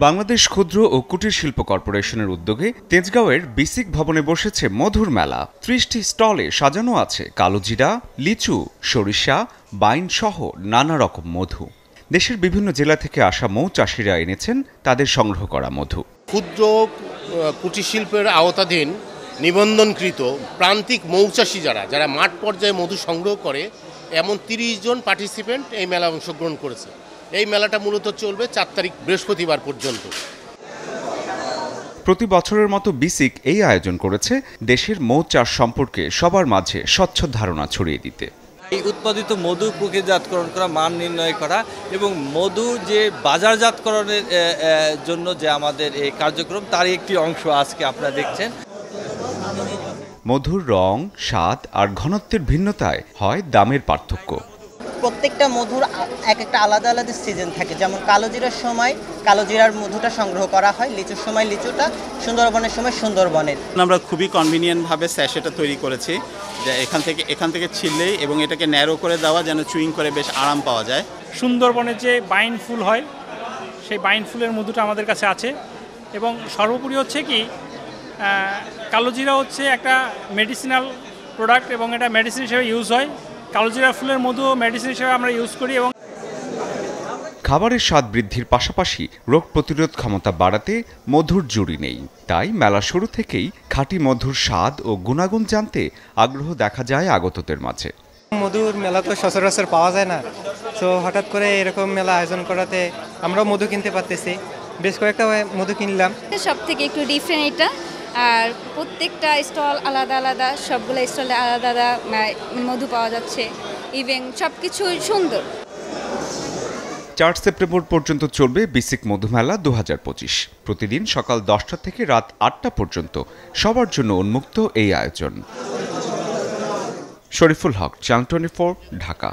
বাংলাদেশ ক্ষুদ্র ও কুটির শিল্প কর্পোরেশনের উদ্যোগে তেজগাঁওয়ের বিসিক ভবনে বসেছে মধুর মেলা। ৩০টি স্টলে সাজানো আছে কালোজিরা, লিচু, সরিষা, বাইন সহ নানা রকম মধু। দেশের বিভিন্ন জেলা থেকে আসা মৌ চাষিরা এনেছেন তাদের সংগ্রহ করা মধু। ক্ষুদ্র কুটির শিল্পের আওতাধীন নিবন্ধনকৃত প্রান্তিক মৌচাষী যারা মাঠ পর্যায়ে মধু সংগ্রহ করে, এমন ৩০ জন পার্টিসিপেন্ট এই মেলায় অংশগ্রহণ করেছে। এই মেলাটা মূলত চলবে ৪ তারিখ বৃহস্পতিবার পর্যন্ত। প্রতি বছরের মতো বিসিক এই আয়োজন করেছে দেশের মৌ চাষ সম্পর্কে সবার মাঝে স্বচ্ছ ধারণা ছড়িয়ে দিতে। এই উৎপাদিত মধু প্রক্রিয়াজাতকরণ করা, মান নির্ণয় করা এবং মধু যে বাজারজাতকরণের জন্য যে আমাদের এই কার্যক্রম, তারই একটি অংশ আজকে আপনারা দেখছেন। মধুর রং, স্বাদ আর ঘনত্বের ভিন্নতায় হয় দামের পার্থক্য। প্রত্যেকটা মধুর এক একটা আলাদা আলাদা সিজন থাকে। যেমন কালোজিরার সময় কালোজিরার মধুটা সংগ্রহ করা হয়, লিচুর সময় লিচুটা, সুন্দরবনের সময় সুন্দরবনের। আমরা খুবই কনভিনিয়েন্টভাবে স্যাশেটা তৈরি করেছি, যে এখান থেকে ছিললেই এবং এটাকে ন্যারো করে দেওয়া যেন চুইং করে বেশ আরাম পাওয়া যায়। সুন্দরবনের যে বাইন ফুল হয়, সেই বাইন ফুলের মধুটা আমাদের কাছে আছে। এবং সর্বোপরি হচ্ছে কি, কালোজিরা হচ্ছে একটা মেডিসিনাল প্রোডাক্ট এবং এটা মেডিসিন হিসেবে ইউজ হয়। কালোজিরা ফুলের মধু মেডিসিন হিসেবে আমরা ইউজ করি। এবং খাবারের স্বাদ বৃদ্ধির পাশাপাশি রোগ প্রতিরোধ ক্ষমতা বাড়াতে মধুর জুড়ি নেই। তাই মেলা শুরু থেকেই খাঁটি মধুর স্বাদ ও গুণাগুণ জানতে আগ্রহ দেখা যায় আগতদের মাঝে। মধুর মেলা তো সচরাচর পাওয়া যায় না, তো হঠাৎ করে এরকম মেলা আয়োজন করাতে আমরাও মধু কিনতে পারতেছি। বেশ কয়েকটা মধু কিনলাম। সব থেকে একটু ডিফারেন্ট এটা, আর প্রত্যেকটা স্টল আলাদা আলাদা, সবগুলো স্টলে আলাদা আলাদা মধু পাওয়া যাচ্ছে। ইভেন সব কিছু সুন্দর। ৪ সেপ্টেম্বর পর্যন্ত চলবে বিসিক মধুমেলা ২০২৫। প্রতিদিন সকাল ১০টা থেকে রাত ৮টা পর্যন্ত সবার জন্য উন্মুক্ত এই আয়োজন। শরীফুল হক, চ্যানেল 24, ঢাকা।